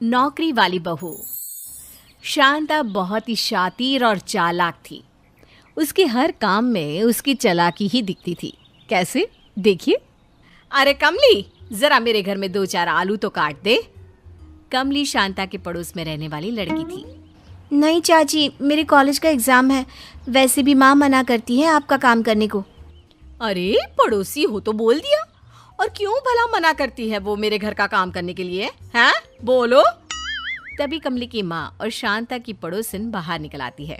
नौकरी वाली बहू। शांता बहुत ही शातिर और चालाक थी। उसके हर काम में उसकी चालाकी ही दिखती थी। कैसे? देखिए। अरे कमली, जरा मेरे घर में 2-4 आलू तो काट दे। कमली शांता के पड़ोस में रहने वाली लड़की थी। नहीं चाची, मेरे कॉलेज का एग्ज़ाम है। वैसे भी माँ मना करती है आपका काम करने को। अरे पड़ोसी हो तो बोल दिया। और क्यों भला मना करती है वो मेरे घर का काम करने के लिए? हैं? बोलो। तभी कमली की माँ और शांता की पड़ोसन बाहर निकल आती है।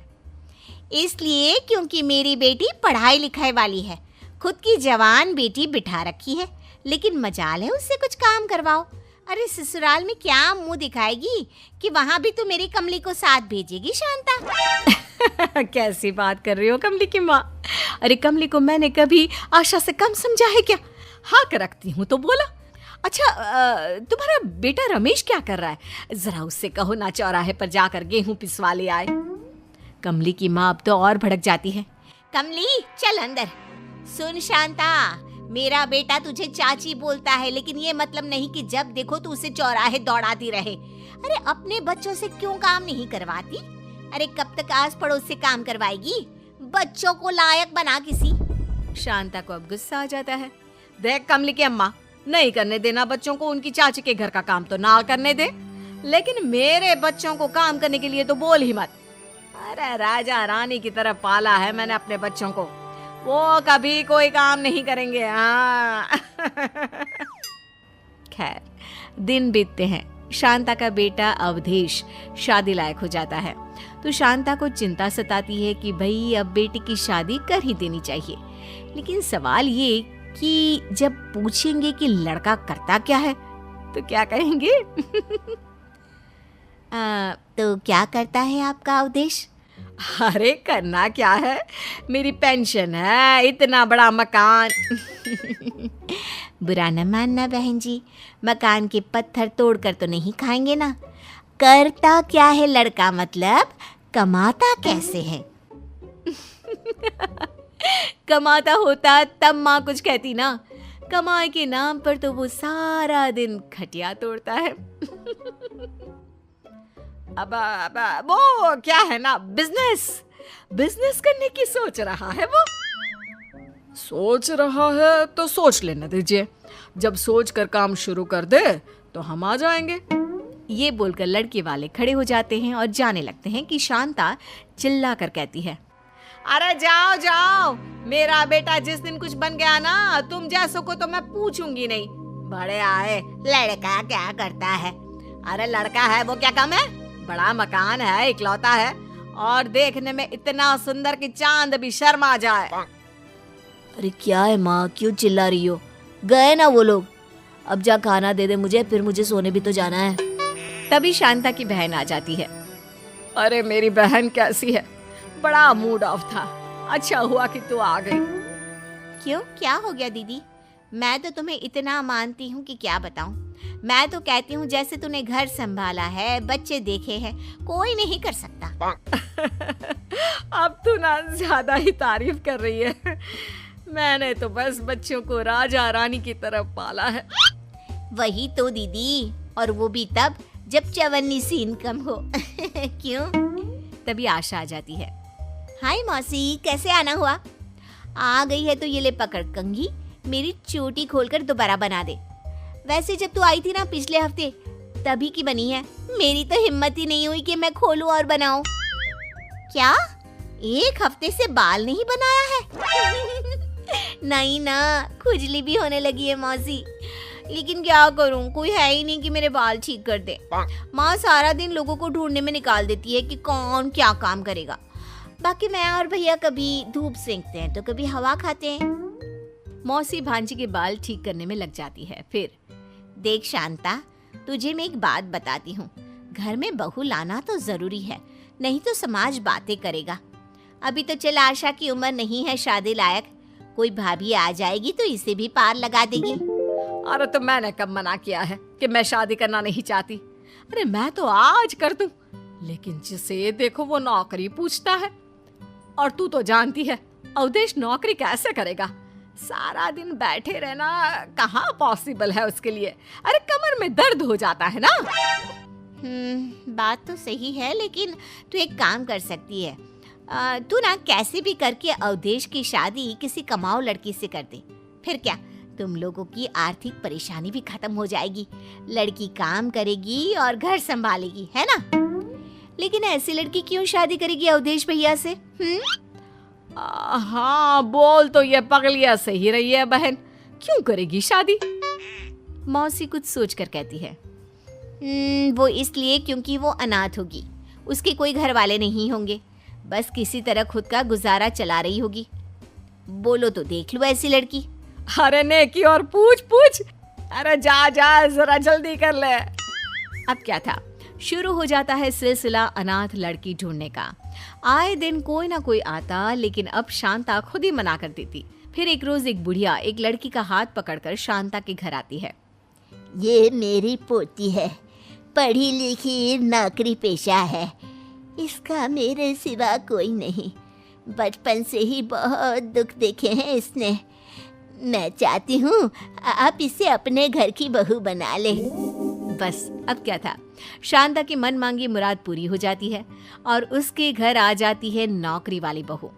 इसलिए क्योंकि मेरी बेटी पढ़ाई लिखाई वाली है। खुद की जवान बेटी बिठा रखी है, लेकिन मजाल है उससे कुछ काम करवाओ। अरे ससुराल में क्या मुंह दिखाएगी कि वहाँ भी तो मेरी कमली को साथ भेजेगी शांता। कैसी बात कर रही हो कमली की माँ? अरे कमली को मैंने कभी आशा से कम समझा है क्या? हाँ रखती हूँ तो बोला। अच्छा तुम्हारा बेटा रमेश क्या कर रहा है? जरा उससे कहो ना चौराहे पर जाकर गेहूं पिसवा ले आए। कमली की माँ अब तो और भड़क जाती है। कमली चल अंदर। सुन शांता, मेरा बेटा तुझे चाची बोलता है, लेकिन ये मतलब नहीं कि जब देखो तू उसे चौराहे दौड़ाती रहे। अरे अपने बच्चों से क्यों काम नहीं करवाती? अरे कब तक आस पड़ोस से काम करवाएगी? बच्चों को लायक बना किसी। शांता को अब गुस्सा आ जाता है। देख कमली की अम्मा, नहीं करने देना बच्चों को उनकी चाची के घर का काम तो ना करने दे, लेकिन मेरे बच्चों को काम करने के लिए तो बोल ही मत। अरे राजा रानी की तरह पाला है मैंने अपने बच्चों को, वो कभी कोई काम नहीं करेंगे। हाँ। खैर दिन बीतते हैं। शांता का बेटा अवधेश शादी लायक हो जाता है तो शांता को चिंता सताती है कि भाई अब बेटी की शादी कर ही देनी चाहिए। लेकिन सवाल ये कि जब पूछेंगे कि लड़का करता क्या है तो क्या कहेंगे? तो क्या करता है आपका अवधेश? अरे करना क्या है, मेरी पेंशन है, इतना बड़ा मकान। बुरा न मानना बहन जी, मकान के पत्थर तोड़कर तो नहीं खाएंगे ना। करता क्या है लड़का, मतलब कमाता कैसे है? कमाता होता तब माँ कुछ कहती ना। कमाई के नाम पर तो वो सारा दिन खटिया तोड़ता है। अब वो क्या है ना, बिजनेस करने की सोच रहा है वो। सोच रहा है तो सोच लेने दीजिए, जब सोच कर काम शुरू कर दे तो हम आ जाएंगे। ये बोलकर लड़के वाले खड़े हो जाते हैं और जाने लगते हैं कि शांता चिल्ला कर कहती है, अरे जाओ जाओ, मेरा बेटा जिस दिन कुछ बन गया ना तुम जैसों को तो मैं पूछूंगी नहीं। बड़े आए, लड़का क्या करता है? अरे लड़का है वो क्या कम है? बड़ा मकान है, इकलौता है और देखने में इतना सुंदर कि चांद भी शर्मा जाए। अरे क्या है माँ, क्यों चिल्ला रही हो? गए ना वो लोग, अब जा खाना दे दे मुझे, फिर मुझे सोने भी तो जाना है। तभी शांता की बहन आ जाती है। अरे मेरी बहन कैसी है? बड़ा मूड ऑफ था, अच्छा हुआ कि तू आ गई। क्यों, क्या हो गया दीदी? मैं तो तुम्हें इतना मानती हूँ कि क्या बताऊँ। मैं तो कहती हूँ जैसे तूने घर संभाला है, बच्चे देखे हैं, कोई नहीं कर सकता। अब तू ना ज्यादा ही तारीफ कर रही है। मैंने तो बस बच्चों को राजा रानी की तरफ पाला है। वही तो दीदी, और वो भी तब जब चवन्नी सी इनकम हो। क्यों? तभी आशा आ जाती है। हाय मौसी, कैसे आना हुआ? आ गई है तो ये ले पकड़ कंघी, मेरी चोटी खोलकर दोबारा बना दे। वैसे जब तू आई थी ना पिछले हफ्ते, तभी की बनी है। मेरी तो हिम्मत ही नहीं हुई कि मैं खोलूं और बनाऊं। क्या 1 हफ्ते से बाल नहीं बनाया है? नहीं ना, खुजली भी होने लगी है मौसी। लेकिन क्या करूं, कोई है ही नहीं कि मेरे बाल ठीक कर दे। माँ सारा दिन लोगों को ढूंढने में निकाल देती है कि कौन क्या काम करेगा। बाकी मैं और भैया कभी धूप सेंकते हैं तो कभी हवा खाते हैं। मौसी भांजी के बाल ठीक करने में लग जाती है। फिर देख शांता, तुझे मैं एक बात बताती हूँ, घर में बहू लाना तो जरूरी है, नहीं तो समाज बातें करेगा। अभी तो चल आशा की उम्र नहीं है शादी लायक, कोई भाभी आ जाएगी तो इसे भी पार लगा देगी। अरे तो मैंने कब मना किया है कि मैं शादी करना नहीं चाहती? अरे मैं तो आज कर दूं, लेकिन जिसे देखो वो नौकरी पूछता है। और तू तो जानती है अवधेश नौकरी कैसे करेगा? सारा दिन बैठे रहना कहाँ पॉसिबल है उसके लिए। अरे कमर में दर्द हो जाता है ना। बात तो सही है, लेकिन तू एक काम कर सकती है। तू ना कैसे भी करके अवधेश की शादी किसी कमाऊ लड़की से कर दे। फिर क्या, तुम लोगों की आर्थिक परेशानी भी खत्म हो जाएगी। लड़की काम करेगी और घर संभालेगी, है ना? लेकिन ऐसी लड़की क्यों शादी करेगी अवधेश भैया से? हाँ, बोल तो ये पगलिया से ही रही है बहन, क्यों करेगी शादी? मौसी कुछ सोचकर कहती है, वो इसलिए क्योंकि वो अनाथ होगी, उसके कोई घर वाले नहीं होंगे, बस किसी तरह खुद का गुजारा चला रही होगी। बोलो तो देख लो ऐसी लड़की। अरे नेकी और पूछ, अरे जा जरा जल्दी कर ले। अब क्या था, शुरू हो जाता है सिलसिला अनाथ लड़की ढूंढने का। आए दिन कोई ना कोई आता, लेकिन अब शांता खुद ही मना कर देती। फिर एक रोज एक बुढ़िया एक लड़की का हाथ पकड़कर शांता के घर आती है। ये मेरी पोती है, पढ़ी लिखी, नौकरी पेशा है, इसका मेरे सिवा कोई नहीं। बचपन से ही बहुत दुख देखे हैं इसने। मैं चाहती हूँ आप इसे अपने घर की बहू बना ले। बस अब क्या था, शांता की मन मांगी मुराद पूरी हो जाती है और उसके घर आ जाती है नौकरी वाली बहू।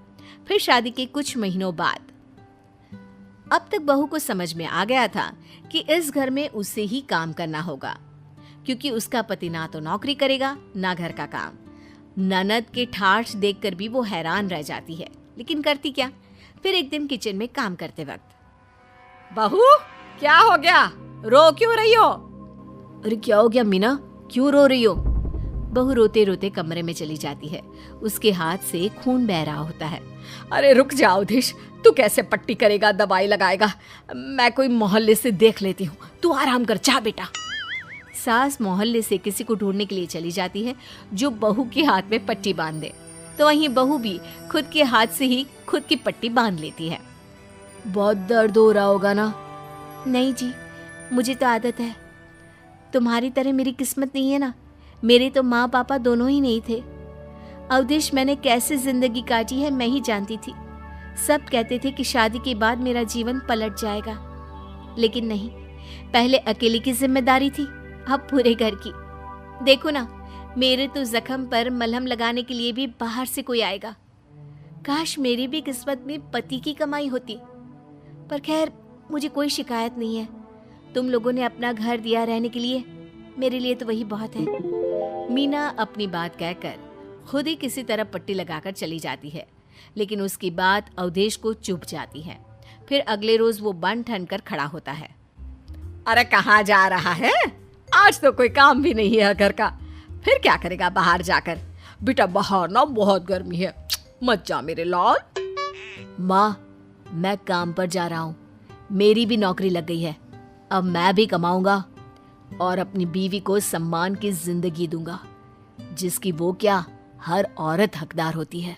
फिर शादी के कुछ महीनों बाद अब तक बहू को समझ में आ गया था कि इस घर में उसे ही काम करना होगा, क्योंकि उसका पति ना तो नौकरी करेगा ना घर का काम। ननद के ठाठ देखकर भी वो हैरान रह जाती है, लेकिन करती क्या। फिर एक दिन किचन में काम करते वक्त, बहू क्या हो गया, रो क्यों रही हो? अरे क्या हो गया मीना, क्यों रो रही हो? बहू रोते रोते कमरे में चली जाती है। उसके हाथ से खून बह रहा होता है। अरे रुक जाओ अवधेश, तू कैसे पट्टी करेगा, दवाई लगाएगा? मैं कोई मोहल्ले से देख लेती हूँ, तू आराम कर, जा बेटा। सास मोहल्ले से किसी को ढूंढने के लिए चली जाती है जो बहू के हाथ में पट्टी बांध दे, तो वहीं बहू भी खुद के हाथ से ही खुद की पट्टी बांध लेती है। बहुत दर्द हो रहा होगा ना? नहीं जी, मुझे तो आदत है। तुम्हारी तरह मेरी किस्मत नहीं है ना, मेरे तो माँ पापा दोनों ही नहीं थे। अवधेश, मैंने कैसे जिंदगी काटी है मैं ही जानती थी। सब कहते थे कि शादी के बाद मेरा जीवन पलट जाएगा, लेकिन नहीं, पहले अकेले की जिम्मेदारी थी, अब पूरे घर की। देखो ना, मेरे तो जख्म पर मलहम लगाने के लिए भी बाहर से कोई आएगा। काश मेरी भी किस्मत में पति की कमाई होती, पर खैर मुझे कोई शिकायत नहीं है। तुम लोगों ने अपना घर दिया रहने के लिए, मेरे लिए तो वही बहुत है। मीना अपनी बात कहकर खुद ही किसी तरह पट्टी लगाकर चली जाती है, लेकिन उसकी बात अवधेश को चुभ जाती है। फिर अगले रोज वो बन ठन कर खड़ा होता है। अरे कहाँ जा रहा है? आज तो कोई काम भी नहीं है घर का, फिर क्या करेगा बाहर जाकर? बेटा बाहर ना बहुत गर्मी है, मत जा मेरे लाल। माँ, मैं काम पर जा रहा हूँ, मेरी भी नौकरी लग गई है। अब मैं भी कमाऊंगा और अपनी बीवी को सम्मान की जिंदगी दूंगा, जिसकी वो क्या हर औरत हकदार होती है।